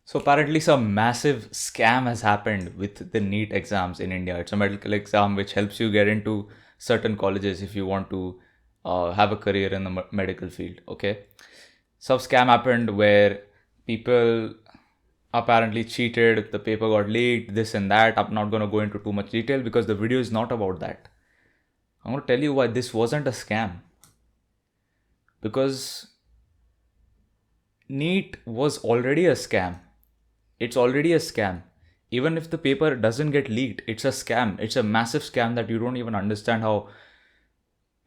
So apparently some massive scam has happened with the NEET exams in India. It's a medical exam which helps you get into certain colleges if you want to have a career in the medical field. Okay. Some scam happened where people apparently cheated, the paper got leaked, this and that. I'm not going to go into too much detail because the video is not about that. I'm going to tell you why this wasn't a scam. Because NEET was already a scam. It's already a scam. Even if the paper doesn't get leaked, it's a scam. It's a massive scam that you don't even understand how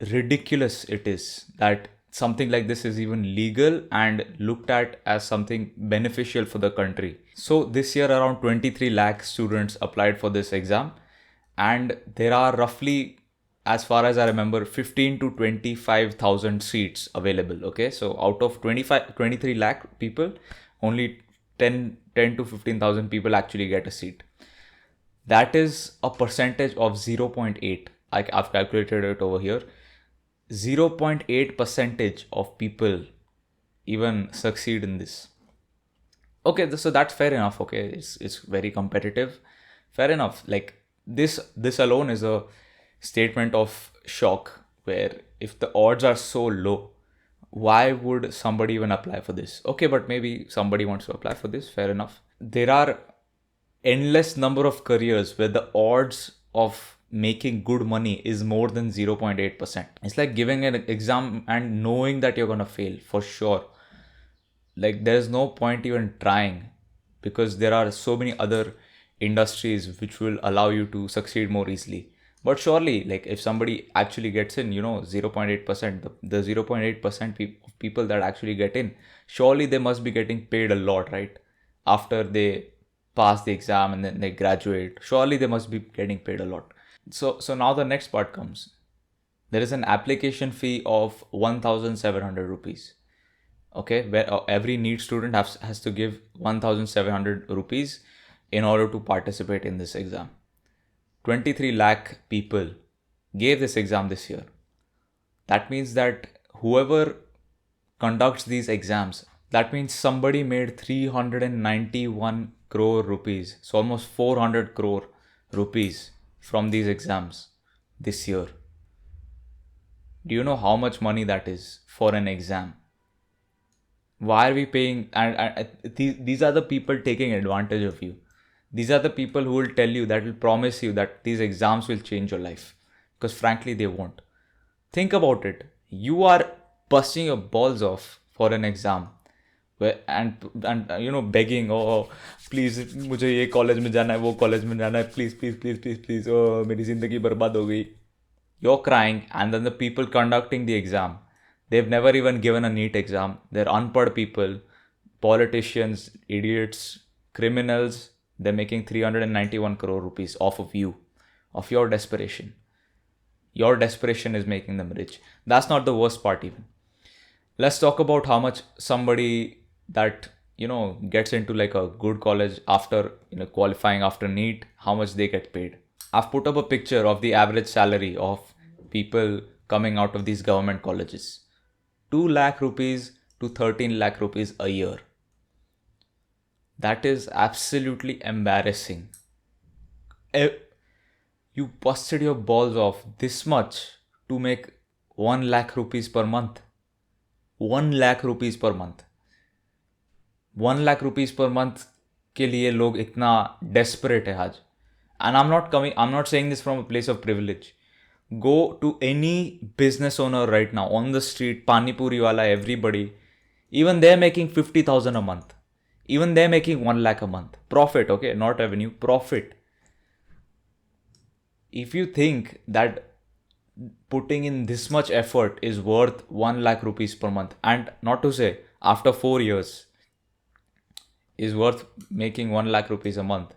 ridiculous it is that something like this is even legal and looked at as something beneficial for the country. So this year around 23 lakh students applied for this exam, and there are roughly, as far as I remember, 15 to 25,000 seats available. Okay, so out of 23 lakh people, only 10 to 15,000 people actually get a seat. That is a percentage of 0.8. I've calculated it over here. 0.8 percentage of people even succeed in this. Okay, so that's fair enough. Okay, it's very competitive. Fair enough. Like this alone is a statement of shock where if the odds are so low, why would somebody even apply for this? Okay, but maybe somebody wants to apply for this. Fair enough. There are endless number of careers where the odds of making good money is more than 0.8%. It's like giving an exam and knowing that you're going to fail for sure. Like there's no point even trying because there are so many other industries which will allow you to succeed more easily. But surely, like if somebody actually gets in, 0.8%, the 0.8% of people that actually get in, surely they must be getting paid a lot, right? After they pass the exam and then they graduate, surely they must be getting paid a lot. So now the next part comes. There is an application fee of 1,700 rupees. Okay, where every NEET student has to give 1,700 rupees in order to participate in this exam. 23 lakh people gave this exam this year. That means that whoever conducts these exams, that means somebody made 391 crore rupees, so almost 400 crore rupees from these exams this year. Do you know how much money that is for an exam? Why are we paying? And these are the people taking advantage of you. These are the people who will tell you, that will promise you that these exams will change your life, because frankly they won't. Think about it. You are busting your balls off for an exam where and begging, oh please मुझे ये college में जाना है, वो college में जाना है, please please please please please, oh मेरी जिंदगी बर्बाद हो गई. You're crying, and then the people conducting the exam, they've never even given a NEET exam. They're unpad people, politicians, idiots, criminals. They're making 391 crore rupees off of you, of your desperation. Your desperation is making them rich. That's not the worst part even. Let's talk about how much somebody that gets into like a good college after qualifying after NEET, how much they get paid. I've put up a picture of the average salary of people coming out of these government colleges. 2 lakh rupees to 13 lakh rupees a year. That is absolutely embarrassing. You busted your balls off this much to make 1 lakh rupees per month. 1 lakh rupees per month. 1 lakh rupees per month के लिए लोग इतना desperate है आज. And I'm not saying this from a place of privilege. Go to any business owner right now on the street, Pani Puri wala, everybody. Even they're making 50,000 a month. Even they're making 1 lakh a month. Profit, okay? Not revenue, profit. If you think that putting in this much effort is worth 1 lakh rupees per month, and not to say after 4 years is worth making 1 lakh rupees a month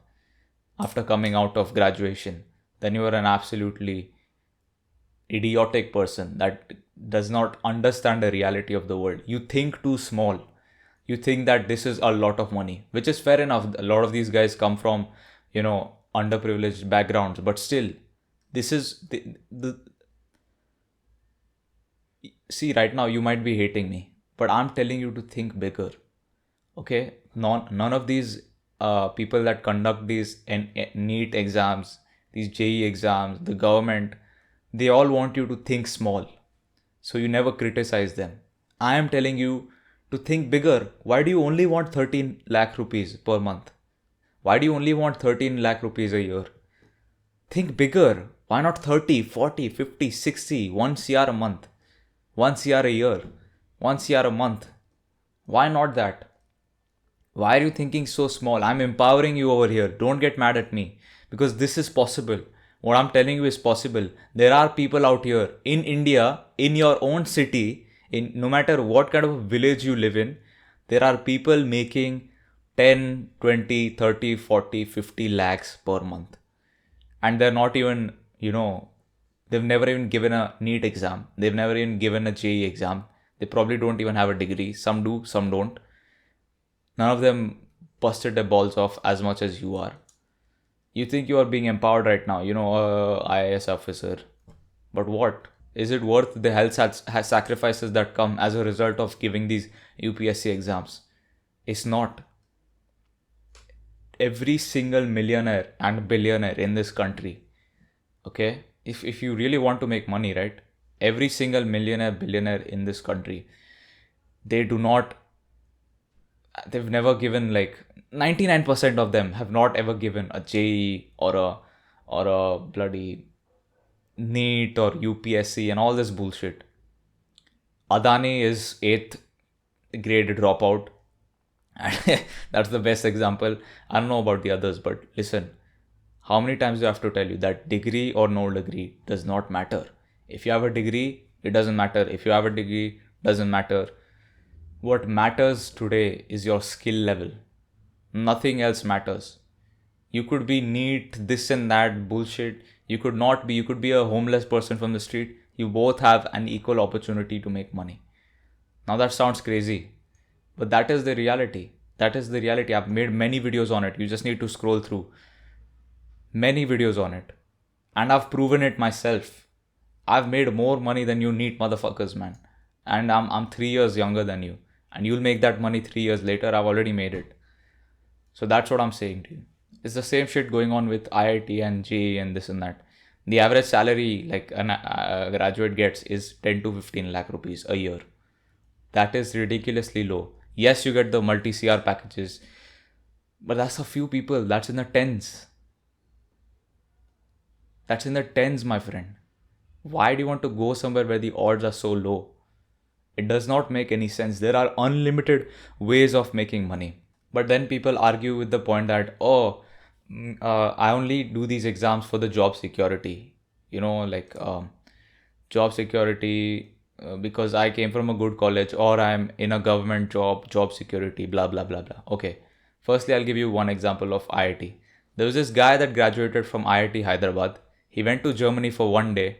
after coming out of graduation, then you are an absolutely idiotic person that does not understand the reality of the world. You think too small. You think that this is a lot of money, which is fair enough. A lot of these guys come from, underprivileged backgrounds, but still, this is the see, right now you might be hating me, but I'm telling you to think bigger. Okay, none of these people that conduct these NEET exams, these JE exams, the government, they all want you to think small. So you never criticize them. I am telling you to think bigger. Why do you only want 13 lakh rupees per month? Why do you only want 13 lakh rupees a year? Think bigger. Why not 30, 40, 50, 60, 1 CR a month, 1 CR a year, 1 CR a month? Why not that? Why are you thinking so small? I'm empowering you over here. Don't get mad at me because this is possible. What I'm telling you is possible. There are people out here in India, in your own city, in no matter what kind of village you live in, there are people making 10, 20, 30, 40, 50 lakhs per month. And they're not even, they've never even given a NEET exam. They've never even given a JE exam. They probably don't even have a degree. Some do, some don't. None of them busted their balls off as much as you are. You think you are being empowered right now, IAS officer. But what? Is it worth the health sacrifices that come as a result of giving these UPSC exams? It's not. Every single millionaire and billionaire in this country, okay? If you really want to make money, right? Every single millionaire, billionaire in this country, they've never given, like 99% of them have not ever given a JE or a bloody NEET or UPSC and all this bullshit. Adani is 8th grade dropout. That's the best example. I don't know about the others, but listen, how many times do I have to tell you that degree or no degree does not matter? If you have a degree, it doesn't matter. If you have a degree, doesn't matter. What matters today is your skill level. Nothing else matters. You could be NEET, this and that bullshit. You could not be. You could be a homeless person from the street. You both have an equal opportunity to make money. Now that sounds crazy, but that is the reality. That is the reality. I've made many videos on it. You just need to scroll through many videos on it. And I've proven it myself. I've made more money than you NEET motherfuckers, man. And I'm 3 years younger than you. And you'll make that money 3 years later. I've already made it. So that's what I'm saying to you. It's the same shit going on with IIT and JEE and this and that. The average salary like a graduate gets is 10 to 15 lakh rupees a year. That is ridiculously low. Yes, you get the multi-CR packages, but that's a few people. That's in the tens. That's in the tens, my friend. Why do you want to go somewhere where the odds are so low? It does not make any sense. There are unlimited ways of making money. But then people argue with the point that, I only do these exams for the job security. Job security because I came from a good college or I'm in a government job security, blah, blah, blah, blah. Okay. Firstly, I'll give you one example of IIT. There was this guy that graduated from IIT Hyderabad. He went to Germany for one day,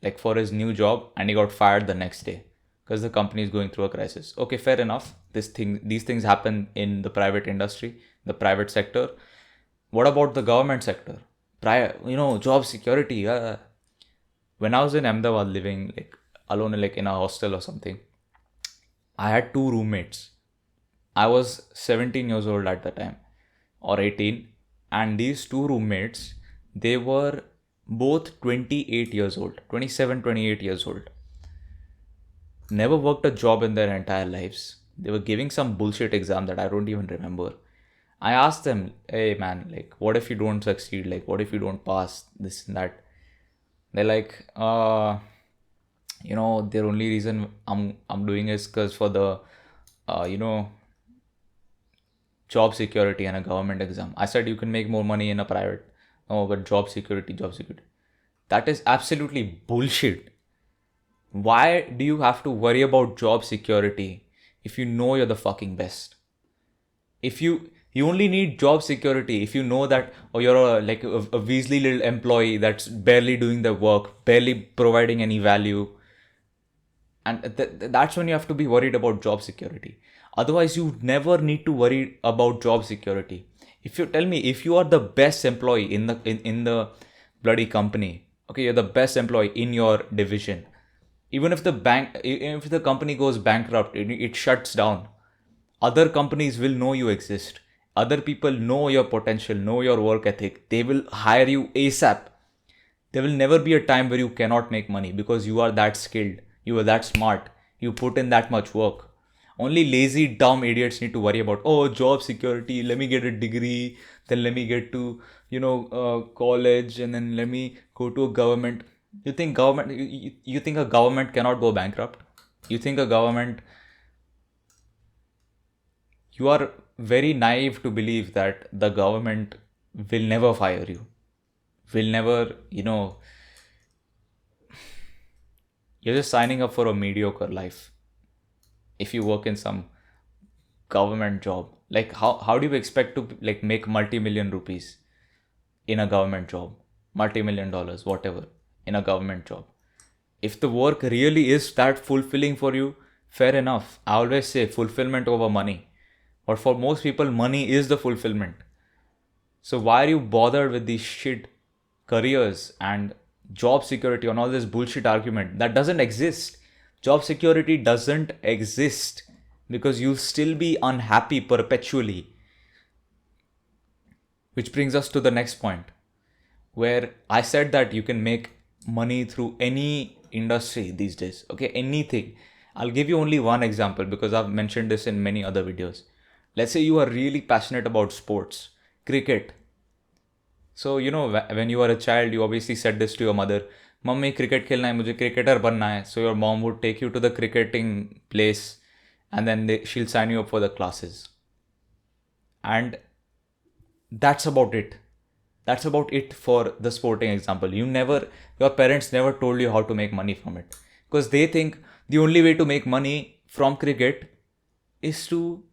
like for his new job, and he got fired the next day because the company is going through a crisis. Okay, fair enough. These things happen in the private industry, the private sector. What about the government sector? Job security. When I was in Ahmedabad living like alone, like in a hostel or something, I had two roommates. I was 17 years old at the time or 18. And these two roommates, they were both 28 years old, 27, 28 years old. Never worked a job in their entire lives. They were giving some bullshit exam that I don't even remember. I asked them, hey man, like, what if you don't succeed? Like, what if you don't pass this and that? They're like, their only reason I'm doing is because for the, job security and a government exam. I said you can make more money in a private. No, but job security. That is absolutely bullshit. Why do you have to worry about job security if you know you're the fucking best? If you only need job security if you know that you're a Weasley little employee that's barely doing the work, barely providing any value. And that's when you have to be worried about job security. Otherwise, you never need to worry about job security. If you tell me, if you are the best employee in the bloody company, okay, you're the best employee in your division. Even if the company goes bankrupt, it shuts down. Other companies will know you exist. Other people know your potential, know your work ethic. They will hire you ASAP. There will never be a time where you cannot make money because you are that skilled, you are that smart, you put in that much work. Only lazy, dumb idiots need to worry about, oh, job security, let me get a degree, then let me get to, college, and then let me go to a government. You think a government cannot go bankrupt? You think a government, you are very naive to believe that the government will never fire you, will never, you're just signing up for a mediocre life if you work in some government job. Like how do you expect to like make multi-million rupees in a government job, multi-million dollars, whatever, in a government job? If the work really is that fulfilling for you, fair enough. I always say fulfillment over money. But for most people, money is the fulfillment. So why are you bothered with these shit careers and job security on all this bullshit argument that doesn't exist? Job security doesn't exist because you'll still be unhappy perpetually. Which brings us to the next point, where I said that you can make money through any industry these days. Okay, anything. I'll give you only one example because I've mentioned this in many other videos. Let's say you are really passionate about sports, cricket. So, when you are a child, you obviously said this to your mother, Mummy, cricket खेलना है, मुझे cricketer बनना है. So your mom would take you to the cricketing place and then she'll sign you up for the classes. And that's about it. That's about it for the sporting example. Your parents never told you how to make money from it. Because they think the only way to make money from cricket is to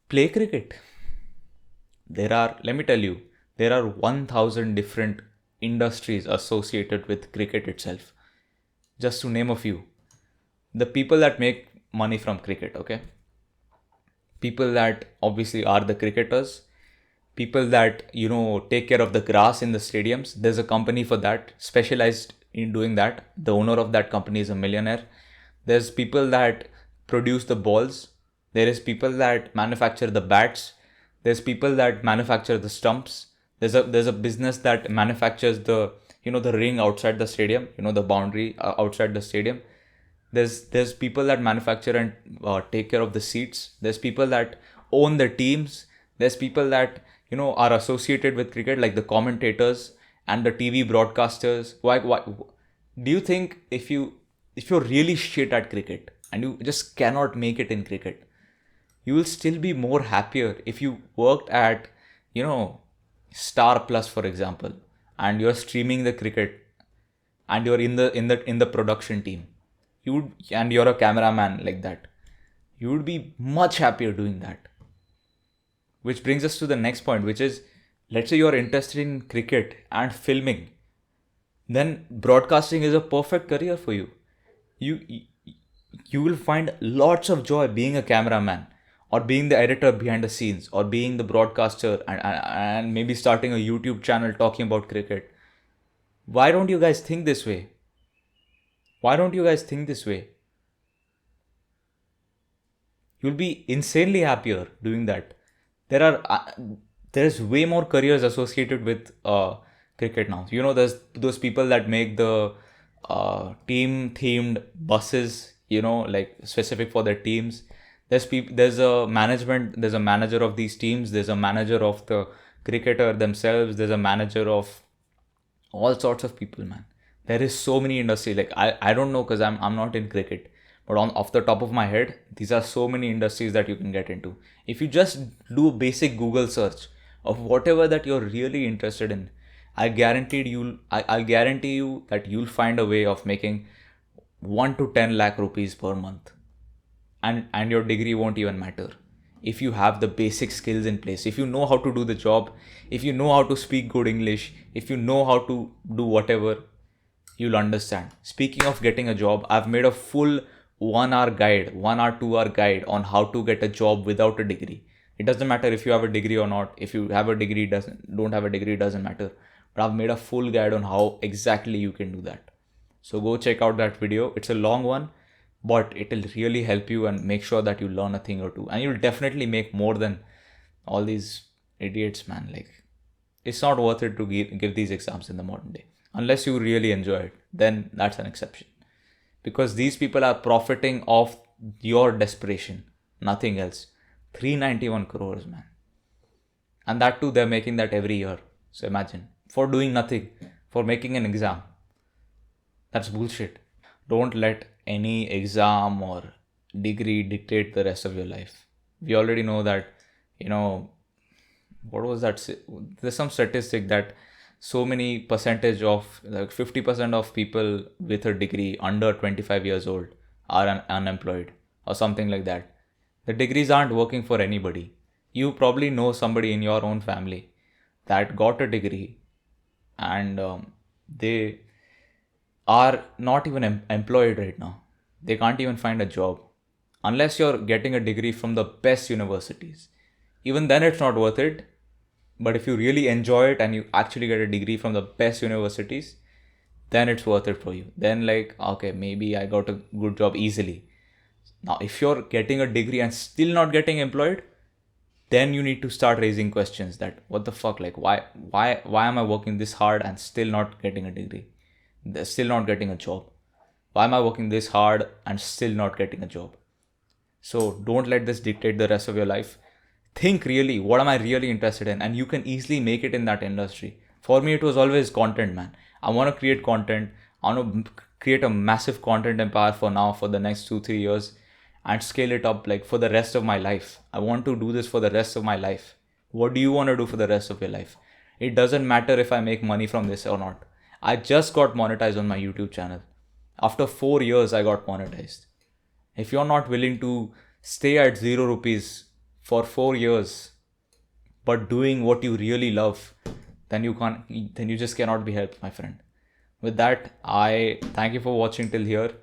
play cricket. Let me tell you, there are 1,000 different industries associated with cricket itself. Just to name a few. The people that make money from cricket, okay? People that obviously are the cricketers. People that, take care of the grass in the stadiums. There's a company for that, specialized in doing that. The owner of that company is a millionaire. There's people that produce the balls. There is people that manufacture the bats. There's people that manufacture the stumps. There's a business that manufactures the ring outside the stadium, the boundary outside the stadium. There's people that manufacture and take care of the seats. There's people that own the teams. There's people that are associated with cricket, like the commentators and the TV broadcasters. Why do you think if you're really shit at cricket and you just cannot make it in cricket, you will still be more happier if you worked at Star Plus, for example, and you're streaming the cricket and you're in the production team, and you're a cameraman like that, you would be much happier doing that. Which brings us to the next point, which is, let's say you're interested in cricket and filming, then broadcasting is a perfect career for you. You will find lots of joy being a cameraman, or being the editor behind the scenes, or being the broadcaster, and maybe starting a YouTube channel talking about cricket. Why don't you guys think this way? Why don't you guys think this way? You'll be insanely happier doing that. There's way more careers associated with cricket now. There's those people that make the team themed buses, like specific for their teams. There's a manager of these teams. There's a manager of the cricketer themselves. There's a manager of all sorts of people, man. There is so many industries. Like I don't know, because I'm not in cricket, but off the top of my head, these are so many industries that you can get into. If you just do a basic Google search of whatever that you're really interested in, I guarantee you that you'll find a way of making 1 to 10 lakh rupees per month. And your degree won't even matter. If you have the basic skills in place, if you know how to do the job, if you know how to speak good English, if you know how to do whatever, you'll understand. Speaking of getting a job, I've made a full 1 hour guide, 1 hour, 2 hour guide on how to get a job without a degree. It doesn't matter if you have a degree or not. If you have a degree, don't have a degree, doesn't matter. But I've made a full guide on how exactly you can do that. So go check out that video. It's a long one, but it'll really help you and make sure that you learn a thing or two, and you'll definitely make more than all these idiots, man. Like, it's not worth it to give these exams in the modern day unless you really enjoy it. Then that's an exception, because these people are profiting off your desperation, nothing else. 391 crores, man. And that too, they're making that every year. So imagine, for doing nothing, for making an exam. That's bullshit. Don't let any exam or degree dictate the rest of your life. We already know that, what was that? There's some statistic that so many percentage of, like 50% of people with a degree under 25 years old are unemployed or something like that. The degrees aren't working for anybody. You probably know somebody in your own family that got a degree, and they are not even employed right now. They can't even find a job unless you're getting a degree from the best universities. Even then, it's not worth it. But if you really enjoy it and you actually get a degree from the best universities, then it's worth it for you. Then, like, okay, maybe I got a good job easily. Now, if you're getting a degree and still not getting employed, then you need to start raising questions that what the fuck, like, why am I working this hard and still not getting a degree, still not getting a job? Why am I working this hard and still not getting a job? So don't let this dictate the rest of your life. Think really, what am I really interested in? And you can easily make it in that industry. For me, it was always content, man. I want to create content. I want to create a massive content empire for the next 2-3 years, and scale it up like for the rest of my life. I want to do this for the rest of my life. What do you want to do for the rest of your life? It doesn't matter if I make money from this or not. I just got monetized on my YouTube channel. After 4 years, I got monetized. If you're not willing to stay at 0 rupees for 4 years, but doing what you really love, then you just cannot be helped, my friend. With that, I thank you for watching till here,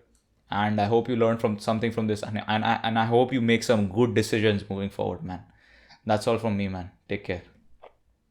and I hope you learned from something from this, and I hope you make some good decisions moving forward, man. That's all from me, man. Take care.